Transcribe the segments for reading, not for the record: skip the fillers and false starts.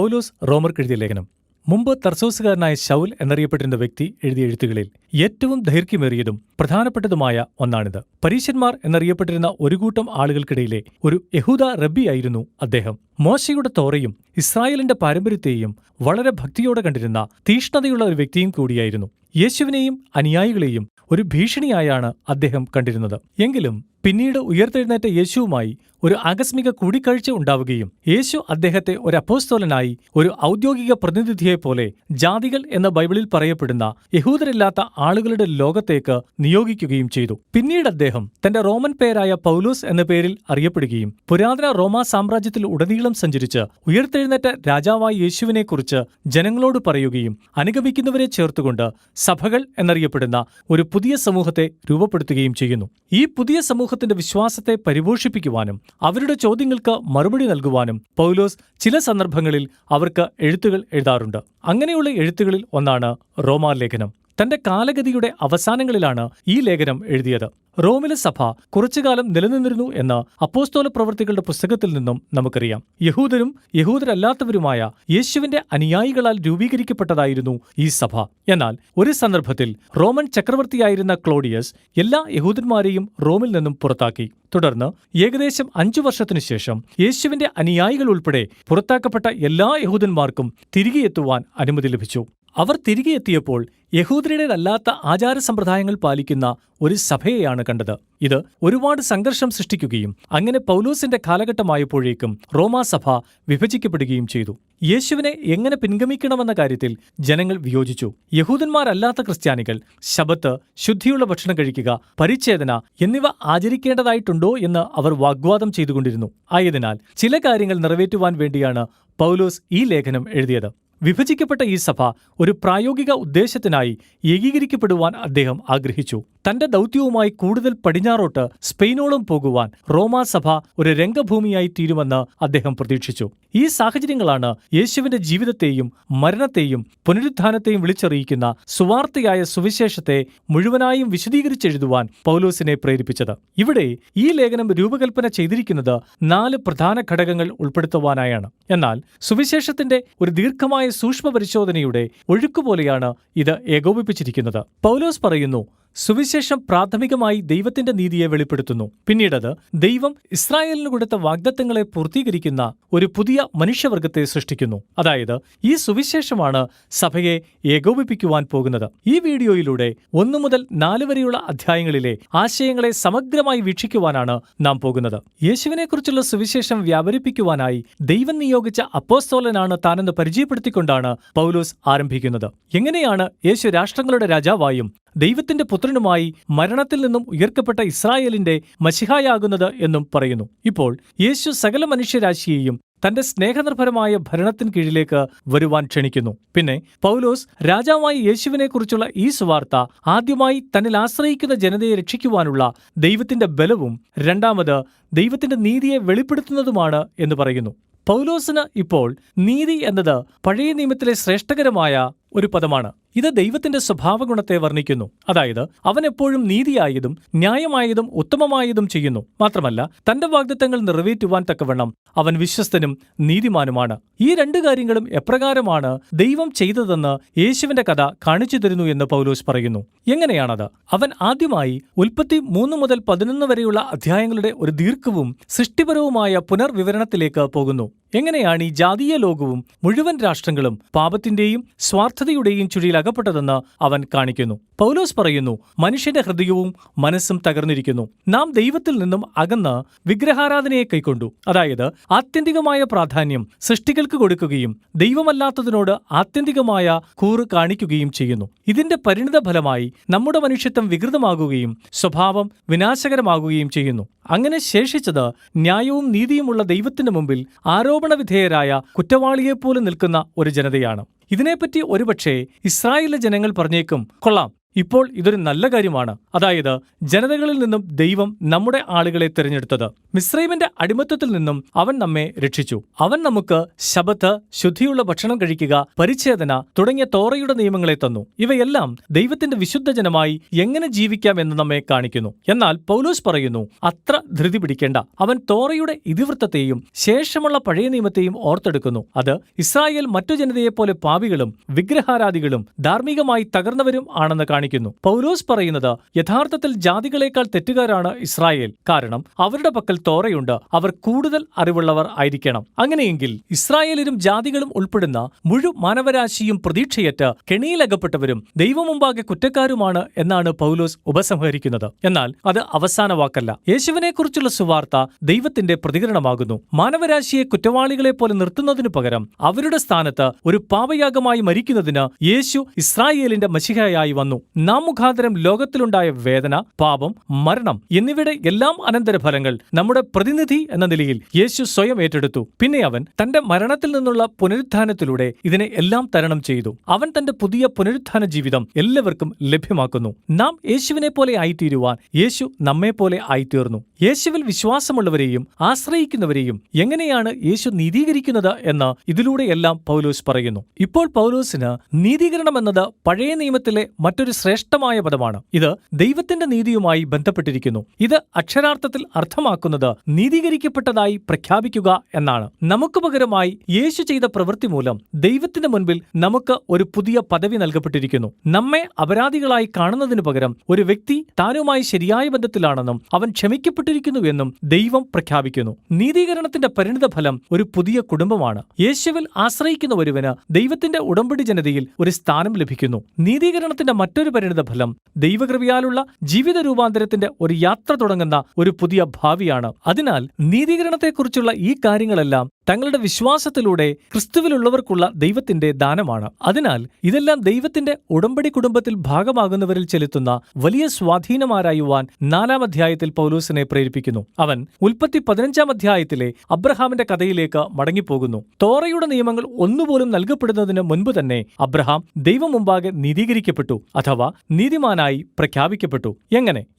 പൗലോസ് റോമർക്ക് എഴുതിയ ലേഖനം. മുമ്പ് തർസോസുകാരനായ ശൗൽ എന്നറിയപ്പെട്ടിരുന്ന വ്യക്തി എഴുതിയ എഴുത്തുകളിൽ ഏറ്റവും ദൈർഘ്യമേറിയതും പ്രധാനപ്പെട്ടതുമായ ഒന്നാണിത്. പരീശന്മാർ എന്നറിയപ്പെട്ടിരുന്ന ഒരു കൂട്ടം ആളുകൾക്കിടയിലെ ഒരു യഹൂദ റബ്ബിയായിരുന്നു അദ്ദേഹം. മോശയുടെ തോറയും ഇസ്രായേലിന്റെ പാരമ്പര്യത്തെയും വളരെ ഭക്തിയോടെ കണ്ടിരുന്ന തീഷ്ണതയുള്ള ഒരു വ്യക്തിയും കൂടിയായിരുന്നു. യേശുവിനെയും അനുയായികളെയും ഒരു ഭീഷണിയായാണ് അദ്ദേഹം കണ്ടിരുന്നത്. എങ്കിലും പിന്നീട് ഉയർത്തെഴുന്നേറ്റ യേശുവുമായി ഒരു ആകസ്മിക കൂടിക്കാഴ്ച ഉണ്ടാവുകയും യേശു അദ്ദേഹത്തെ ഒരു അപ്പോസ്തലനായി, ഒരു ഔദ്യോഗിക പ്രതിനിധിയെപ്പോലെ ജാതികൾ എന്ന ബൈബിളിൽ പറയപ്പെടുന്ന യഹൂദരില്ലാത്ത ആളുകളുടെ ലോകത്തേക്ക് നിയോഗിക്കുകയും ചെയ്തു. പിന്നീട് അദ്ദേഹം തന്റെ റോമൻ പേരായ പൗലോസ് എന്ന പേരിൽ അറിയപ്പെടുകയും പുരാതന റോമാ സാമ്രാജ്യത്തിൽ ഉടനീളം സഞ്ചരിച്ച് ഉയർത്തെഴുന്നേറ്റ രാജാവായ യേശുവിനെക്കുറിച്ച് ജനങ്ങളോട് പറയുകയും അനുഗമിക്കുന്നവരെ ചേർത്തുകൊണ്ട് സഭകൾ എന്നറിയപ്പെടുന്ന ഒരു പുതിയ സമൂഹത്തെ രൂപപ്പെടുത്തുകയും ചെയ്യുന്നു. ഈ പുതിയ സമൂഹത്തിന്റെ വിശ്വാസത്തെ പരിപോഷിപ്പിക്കുവാനും അവരുടെ ചോദ്യങ്ങൾക്ക് മറുപടി നൽകുവാനും പൗലോസ് ചില സന്ദർഭങ്ങളിൽ അവർക്ക് എഴുത്തുകൾ എഴുതാറുണ്ട്. അങ്ങനെയുള്ള എഴുത്തുകളിൽ ഒന്നാണ് റോമാലേഖനം. തന്റെ കാലഗതിയുടെ അവസാനങ്ങളിലാണ് ഈ ലേഖനം എഴുതിയത്. റോമിലെ സഭ കുറച്ചുകാലം നിലനിന്നിരുന്നു എന്ന് അപ്പോസ്തല പ്രവൃത്തികളുടെ പുസ്തകത്തിൽ നിന്നും നമുക്കറിയാം. യഹൂദരും യഹൂദരല്ലാത്തവരുമായ യേശുവിന്റെ അനുയായികളാൽ രൂപീകരിക്കപ്പെട്ടതായിരുന്നു ഈ സഭ. എന്നാൽ ഒരു സന്ദർഭത്തിൽ റോമൻ ചക്രവർത്തിയായിരുന്ന ക്ലോഡിയസ് എല്ലാ യഹൂദന്മാരെയും റോമിൽ നിന്നും പുറത്താക്കി. തുടർന്ന് ഏകദേശം 5 വർഷത്തിനു ശേഷം യേശുവിന്റെ അനുയായികൾ ഉൾപ്പെടെ പുറത്താക്കപ്പെട്ട എല്ലാ യഹൂദന്മാർക്കും തിരികെ എത്തുവാൻ അനുമതി ലഭിച്ചു. അവർ തിരികെ എത്തിയപ്പോൾ യഹൂദരുടേതല്ലാത്ത ആചാരസമ്പ്രദായങ്ങൾ പാലിക്കുന്ന ഒരു സഭയെയാണ് കണ്ടത്. ഇത് ഒരുപാട് സംഘർഷം സൃഷ്ടിക്കുകയും അങ്ങനെ പൗലോസിന്റെ കാലഘട്ടമായപ്പോഴേക്കും റോമാസഭ വിഭജിക്കപ്പെടുകയും ചെയ്തു. യേശുവിനെ എങ്ങനെ പിൻഗമിക്കണമെന്ന കാര്യത്തിൽ ജനങ്ങൾ വിയോജിച്ചു. യഹൂദന്മാരല്ലാത്ത ക്രിസ്ത്യാനികൾ ശബത്ത്, ശുദ്ധിയുള്ള ഭക്ഷണം കഴിക്കുക, പരിച്ഛേദന എന്നിവ ആചരിക്കേണ്ടതായിട്ടുണ്ടോ എന്ന് അവർ വാഗ്വാദം ചെയ്തുകൊണ്ടിരുന്നു. ആയതിനാൽ ചില കാര്യങ്ങൾ നിറവേറ്റുവാൻ വേണ്ടിയാണ് പൗലോസ് ഈ ലേഖനം എഴുതിയത്. വിഭജിക്കപ്പെട്ട ഈ സഭ ഒരു പ്രായോഗിക ഉദ്ദേശത്തിനായി ഏകീകരിക്കപ്പെടുവാൻ അദ്ദേഹം ആഗ്രഹിച്ചു. തന്റെ ദൗത്യവുമായി കൂടുതൽ പടിഞ്ഞാറോട്ട് സ്പെയിനോളം പോകുവാൻ റോമാസഭ ഒരു രംഗഭൂമിയായി തീരുമെന്ന് അദ്ദേഹം പ്രതീക്ഷിച്ചു. ഈ സാഹചര്യങ്ങളാണ് യേശുവിന്റെ ജീവിതത്തെയും മരണത്തെയും പുനരുത്ഥാനത്തെയും വിളിച്ചറിയിക്കുന്ന സുവാർത്തയായ സുവിശേഷത്തെ മുഴുവനായും വിശദീകരിച്ചെഴുതുവാൻ പൗലോസിനെ പ്രേരിപ്പിച്ചത്. ഇവിടെ ഈ ലേഖനം രൂപകൽപ്പന ചെയ്തിരിക്കുന്നത് 4 പ്രധാന ഘടകങ്ങൾ ഉൾപ്പെടുത്തുവാനായാണ്. എന്നാൽ സുവിശേഷത്തിന്റെ ഒരു ദീർഘമായ സൂക്ഷ്മ പരിശോധനയുടെ ഒഴുക്കുപോലെയാണ് ഇത് ഏകോപിപ്പിച്ചിരിക്കുന്നത്. പൗലോസ് പറയുന്നു, സുവിശേഷം പ്രാഥമികമായി ദൈവത്തിന്റെ നീതിയെ വെളിപ്പെടുത്തുന്നു. പിന്നീടത് ദൈവം ഇസ്രായേലിന് കൊടുത്ത വാഗ്ദത്തങ്ങളെ പൂർത്തീകരിക്കുന്ന ഒരു പുതിയ മനുഷ്യവർഗത്തെ സൃഷ്ടിക്കുന്നു. അതായത് ഈ സുവിശേഷമാണ് സഭയെ ഏകോപിപ്പിക്കുവാൻ പോകുന്നത്. ഈ വീഡിയോയിലൂടെ 1 മുതൽ 4 വരെയുള്ള അധ്യായങ്ങളിലെ ആശയങ്ങളെ സമഗ്രമായി വീക്ഷിക്കുവാനാണ് നാം പോകുന്നത്. യേശുവിനെക്കുറിച്ചുള്ള സുവിശേഷം വ്യാപരിപ്പിക്കുവാനായി ദൈവം നിയോഗിച്ച അപ്പോസ്തലനാണ് താനെന്ന് പരിചയപ്പെടുത്തിക്കൊണ്ടാണ് പൗലോസ് ആരംഭിക്കുന്നത്. എങ്ങനെയാണ് യേശു രാഷ്ട്രങ്ങളുടെ രാജാവായും ദൈവത്തിന്റെ പുത്രനുമായി മരണത്തിൽ നിന്നും ഉയർക്കപ്പെട്ട ഇസ്രായേലിന്റെ മശിഹായാകുന്നത് എന്നും പറയുന്നു. ഇപ്പോൾ യേശു സകല മനുഷ്യരാശിയെയും തന്റെ സ്നേഹനിർഭരമായ ഭരണത്തിന് കീഴിലേക്ക് വരുവാൻ ക്ഷണിക്കുന്നു. പിന്നെ പൗലോസ് രാജാവായ യേശുവിനെക്കുറിച്ചുള്ള ഈ സുവാർത്ത ആദ്യമായി തന്നിൽ ആശ്രയിക്കുന്ന ജനതയെ രക്ഷിക്കുവാനുള്ള ദൈവത്തിന്റെ ബലവും രണ്ടാമത് ദൈവത്തിന്റെ നീതിയെ വെളിപ്പെടുത്തുന്നതുമാണ് എന്ന് പറയുന്നു. പൗലോസിന് ഇപ്പോൾ നീതി എന്നത് പഴയ നിയമത്തിലെ ശ്രേഷ്ഠകരമായ ഒരു പദമാണ്. ഇത് ദൈവത്തിന്റെ സ്വഭാവഗുണത്തെ വർണ്ണിക്കുന്നു. അതായത് അവൻ എപ്പോഴും നീതിയായതും ന്യായമായതും ഉത്തമമായതും ചെയ്യുന്നു. മാത്രമല്ല തന്റെ വാഗ്ദത്തങ്ങൾ നിറവേറ്റുവാൻ തക്കവണ്ണം അവൻ വിശ്വസ്തനും നീതിമാനുമാണ്. ഈ 2 കാര്യങ്ങളും എപ്രകാരമാണ് ദൈവം ചെയ്തതെന്ന് യേശുവിന്റെ കഥ കാണിച്ചു തരുന്നു എന്ന് പൗലോസ് പറയുന്നു. എങ്ങനെയാണത്? അവൻ ആദ്യമായി ഉൽപ്പത്തി 3 മുതൽ 11 വരെയുള്ള അധ്യായങ്ങളുടെ ഒരു ദീർഘവും സൃഷ്ടിപരവുമായ പുനർവിവരണത്തിലേക്ക് പോകുന്നു. എങ്ങനെയാണ് ഈ ജാതീയ ലോകവും മുഴുവൻ രാഷ്ട്രങ്ങളും പാപത്തിന്റെയും സ്വാർത്ഥതയുടെയും ചുഴിയിൽ അകപ്പെട്ടതെന്ന് അവൻ കാണിക്കുന്നു. പൗലോസ് പറയുന്നു, മനുഷ്യന്റെ ഹൃദയവും മനസ്സും തകർന്നിരിക്കുന്നു. നാം ദൈവത്തിൽ നിന്നും അകന്ന് വിഗ്രഹാരാധനയെ കൈക്കൊണ്ടു. അതായത് ആത്യന്തികമായ പ്രാധാന്യം സൃഷ്ടികൾക്ക് കൊടുക്കുകയും ദൈവമല്ലാത്തതിനോട് ആത്യന്തികമായ കൂറ് കാണിക്കുകയും ചെയ്യുന്നു. ഇതിന്റെ പരിണിത ഫലമായി നമ്മുടെ മനുഷ്യത്വം വികൃതമാകുകയും സ്വഭാവം വിനാശകരമാകുകയും ചെയ്യുന്നു. അങ്ങനെ ശേഷിച്ചത് ന്യായവും നീതിയുമുള്ള ദൈവത്തിന്റെ മുമ്പിൽ ആരോപണവിധേയരായ കുറ്റവാളിയെപ്പോലെ നിൽക്കുന്ന ഒരു ജനതയാണ്. ഇതിനെപ്പറ്റി ഒരുപക്ഷെ ഇസ്രായേലിലെ ജനങ്ങൾ പറഞ്ഞേക്കും, കൊള്ളാം, ഇപ്പോൾ ഇതൊരു നല്ല കാര്യമാണ്. അതായത് ജനതകളിൽ നിന്നും ദൈവം നമ്മുടെ ആളുകളെ തിരഞ്ഞെടുത്തത്. മിസ്രൈമിന്റെ അടിമത്തത്തിൽ നിന്നും അവൻ നമ്മെ രക്ഷിച്ചു. അവൻ നമുക്ക് ശബത്ത്, ശുദ്ധിയുള്ള ഭക്ഷണം കഴിക്കുക, പരിച്ഛേദന തുടങ്ങിയ തോറയുടെ നിയമങ്ങളെ തന്നു. ഇവയെല്ലാം ദൈവത്തിന്റെ വിശുദ്ധ ജനമായി എങ്ങനെ ജീവിക്കാം എന്ന് നമ്മെ കാണിക്കുന്നു. എന്നാൽ പൗലോസ് പറയുന്നു, അത്ര ധൃതി പിടിക്കേണ്ട. അവൻ തോറയുടെ ഇതിവൃത്തത്തെയും ശേഷമുള്ള പഴയ നിയമത്തെയും ഓർത്തെടുക്കുന്നു. അത് ഇസ്രായേൽ മറ്റു ജനതയെപ്പോലെ പാപികളും വിഗ്രഹാരാധികളും ധാർമ്മികമായി തകർന്നവരും ആണെന്ന് കാണിക്കുന്നു. പൗലോസ് പറയുന്നത് യഥാർത്ഥത്തിൽ ജാതികളേക്കാൾ തെറ്റുകാരാണ് ഇസ്രായേൽ. കാരണം അവരുടെ പക്കൽ തോറയുണ്ട്. അവർ കൂടുതൽ അറിവുള്ളവർ ആയിരിക്കണം. അങ്ങനെയെങ്കിൽ ഇസ്രായേലരും ജാതികളും ഉൾപ്പെടുന്ന മുഴു മാനവരാശിയും പ്രതീക്ഷയറ്റ് കെണിയിലകപ്പെട്ടവരും ദൈവമുമ്പാകെ കുറ്റക്കാരുമാണ് എന്നാണ് പൗലോസ് ഉപസംഹരിക്കുന്നത്. എന്നാൽ അത് അവസാന വാക്കല്ല. യേശുവിനെക്കുറിച്ചുള്ള സുവാർത്ത ദൈവത്തിന്റെ പ്രതികരണമാകുന്നു. മാനവരാശിയെ കുറ്റവാളികളെ പോലെ നിർത്തുന്നതിനു പകരം അവരുടെ സ്ഥാനത്ത് ഒരു പാപയാഗമായി മരിക്കുന്നതിന് യേശു ഇസ്രായേലിന്റെ മശിഹയായി വന്നു. നാം മുഖാന്തരം ലോകത്തിലുണ്ടായ വേദന, പാപം, മരണം എന്നിവയുടെ എല്ലാം അനന്തരഫലങ്ങൾ നമ്മുടെ പ്രതിനിധി എന്ന നിലയിൽ യേശു സ്വയം ഏറ്റെടുത്തു. പിന്നെ അവൻ തന്റെ മരണത്തിൽ നിന്നുള്ള പുനരുത്ഥാനത്തിലൂടെ ഇതിനെ എല്ലാം തരണം ചെയ്തു. അവൻ തന്റെ പുതിയ പുനരുത്ഥാന ജീവിതം എല്ലാവർക്കും ലഭ്യമാക്കുന്നു. നാം യേശുവിനെ പോലെ ആയിത്തീരുവാൻ യേശു നമ്മെ പോലെ ആയിത്തീർന്നു. യേശുവിൽ വിശ്വാസമുള്ളവരെയും ആശ്രയിക്കുന്നവരെയും എങ്ങനെയാണ് യേശു നീതീകരിക്കുന്നത് എന്ന് ഇതിലൂടെയെല്ലാം പൗലോസ് പറയുന്നു. ഇപ്പോൾ പൗലോസിന് നീതീകരണം എന്നത് പഴയ നിയമത്തിലെ മറ്റൊരു ശ്രേഷ്ഠമായ പദമാണ്. ഇത് ദൈവത്തിന്റെ നീതിയുമായി ബന്ധപ്പെട്ടിരിക്കുന്നു. ഇത് അക്ഷരാർത്ഥത്തിൽ അർത്ഥമാക്കുന്നത് നീതീകരിക്കപ്പെട്ടതായി പ്രഖ്യാപിക്കുക എന്നാണ്. നമുക്ക് പകരമായി യേശു ചെയ്ത പ്രവൃത്തി മൂലം ദൈവത്തിന്റെ മുൻപിൽ നമുക്ക് ഒരു പുതിയ പദവി നൽകപ്പെട്ടിരിക്കുന്നു. നമ്മെ അപരാധികളായി കാണുന്നതിനു പകരം ഒരു വ്യക്തി താനുമായി ശരിയായ ബന്ധത്തിലാണെന്നും അവൻ ക്ഷമിക്കപ്പെട്ടിരിക്കുന്നുവെന്നും ദൈവം പ്രഖ്യാപിക്കുന്നു. നീതീകരണത്തിന്റെ പരിണിതഫലം ഒരു പുതിയ കുടുംബമാണ്. യേശുവിൽ ആശ്രയിക്കുന്ന ഒരുവന് ദൈവത്തിന്റെ ഉടമ്പടി ജനതയിൽ ഒരു സ്ഥാനം ലഭിക്കുന്നു. നീതീകരണത്തിന്റെ മറ്റൊരു പരിണിതഫലം ദൈവകൃപയാലുള്ള ജീവിത രൂപാന്തരത്തിന്റെ ഒരു യാത്ര തുടങ്ങുന്ന ഒരു പുതിയ ഭാവിയാണ്. അതിനാൽ നീതീകരണത്തെക്കുറിച്ചുള്ള ഈ കാര്യങ്ങളെല്ലാം തങ്ങളുടെ വിശ്വാസത്തിലൂടെ ക്രിസ്തുവിലുള്ളവർക്കുള്ള ദൈവത്തിന്റെ ദാനമാണ്. അതിനാൽ ഇതെല്ലാം ദൈവത്തിന്റെ ഉടമ്പടി കുടുംബത്തിൽ ഭാഗമാകുന്നവരിൽ ചെലുത്തുന്ന വലിയ സ്വാധീനമാരായുവാൻ 4-ാം അധ്യായത്തിൽ പൗലോസിനെ പ്രേരിപ്പിക്കുന്നു. അവൻ ഉൽപ്പത്തി 15-ാം അധ്യായത്തിലെ അബ്രഹാമിന്റെ കഥയിലേക്ക് മടങ്ങിപ്പോകുന്നു. തോറയുടെ നിയമങ്ങൾ ഒന്നുപോലും നൽകപ്പെടുന്നതിന് മുൻപ് തന്നെ അബ്രഹാം ദൈവം മുമ്പാകെ നീതീകരിക്കപ്പെട്ടു, അഥവാ നീതിമാനായി പ്രഖ്യാപിക്കപ്പെട്ടു.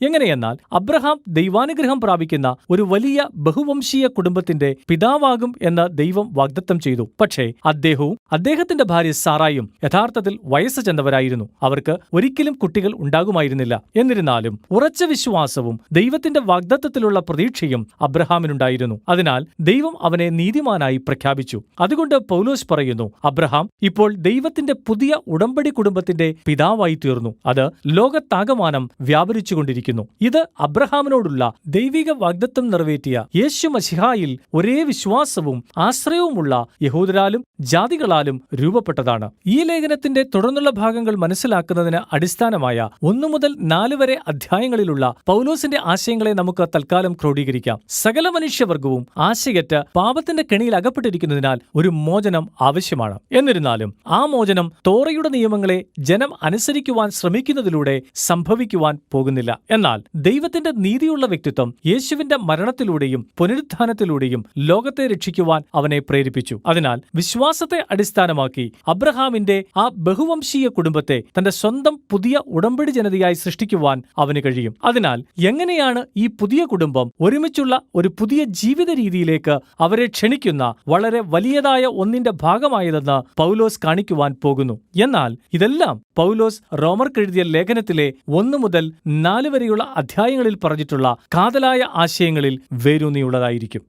എങ്ങനെയെന്നാൽ അബ്രഹാം ദൈവാനുഗ്രഹം പ്രാപിക്കുന്ന ഒരു വലിയ ബഹുവംശീയ കുടുംബത്തിന്റെ പിതാവാകും എന്ന് ദൈവം വാഗ്ദത്തം ചെയ്തു. പക്ഷേ അദ്ദേഹവും അദ്ദേഹത്തിന്റെ ഭാര്യ സാറായും യഥാർത്ഥത്തിൽ വയസ്സ് ചെന്നവരായിരുന്നു. അവർക്ക് ഒരിക്കലും കുട്ടികൾ ഉണ്ടാകുമായിരുന്നില്ല. എന്നിരുന്നാലും ഉറച്ച വിശ്വാസവും ദൈവത്തിന്റെ വാഗ്ദത്തത്തിലുള്ള പ്രതീക്ഷയും അബ്രഹാമിനുണ്ടായിരുന്നു. അതിനാൽ ദൈവം അവനെ നീതിമാനായി പ്രഖ്യാപിച്ചു. അതുകൊണ്ട് പൗലോസ് പറയുന്നു, അബ്രഹാം ഇപ്പോൾ ദൈവത്തിന്റെ പുതിയ ഉടമ്പടി കുടുംബത്തിന്റെ പിതാവായി തീർന്നു. അത് ലോകത്താകമാനം വ്യാപരിച്ചുകൊണ്ടിരിക്കുന്നു. ഇത് അബ്രഹാമിനോടുള്ള ദൈവിക വാഗ്ദത്തം നിറവേറ്റിയ യേശു മശിഹായിൽ ഒരേ വിശ്വാസവും ആശ്രയവുമുള്ള യഹൂദരാലും ജാതികളാലും രൂപപ്പെട്ടതാണ്. ഈ ലേഖനത്തിന്റെ തുടർന്നുള്ള ഭാഗങ്ങൾ മനസ്സിലാക്കുന്നതിന് അടിസ്ഥാനമായ 1 മുതൽ 4 വരെ അധ്യായങ്ങളിലുള്ള പൗലോസിന്റെ ആശയങ്ങളെ നമുക്ക് തൽക്കാലം ക്രോഡീകരിക്കാം. സകല മനുഷ്യവർഗവും ആശയറ്റ് പാപത്തിന്റെ കെണിയിൽ അകപ്പെട്ടിരിക്കുന്നതിനാൽ ഒരു മോചനം ആവശ്യമാണ്. എന്നിരുന്നാലും ആ മോചനം തോറയുടെ നിയമങ്ങളെ ജനം അനുസരിക്കുവാൻ ശ്രമിക്കുന്നതിലൂടെ സംഭവിക്കുവാൻ പോകുന്നില്ല. എന്നാൽ ദൈവത്തിന്റെ നീതിയുള്ള വ്യക്തിത്വം യേശുവിന്റെ മരണത്തിലൂടെയും പുനരുത്ഥാനത്തിലൂടെയും ലോകത്തെ രക്ഷിക്കുവാൻ അവനെ പ്രേരിപ്പിച്ചു. അതിനാൽ വിശ്വാസത്തെ അടിസ്ഥാനമാക്കി അബ്രഹാമിന്റെ ആ ബഹുവംശീയ കുടുംബത്തെ തന്റെ സ്വന്തം പുതിയ ഉടമ്പടി ജനതയായി സൃഷ്ടിക്കുവാൻ അവന് കഴിയും. അതിനാൽ എങ്ങനെയാണ് ഈ പുതിയ കുടുംബം ഒരുമിച്ചുള്ള ഒരു പുതിയ ജീവിത രീതിയിലേക്ക് അവരെ ക്ഷണിക്കുന്ന വളരെ വലിയതായ ഒന്നിന്റെ ഭാഗമായതെന്ന് പൗലോസ് കാണിക്കുവാൻ പോകുന്നു. എന്നാൽ ഇതെല്ലാം പൗലോസ് റോമർക്കെഴുതിയ ലേഖനത്തിലെ 1 മുതൽ 4 വരെയുള്ള അധ്യായങ്ങളിൽ പറഞ്ഞിട്ടുള്ള കാതലായ ആശയങ്ങളിൽ വേരൂന്നിയുള്ളതായിരിക്കും.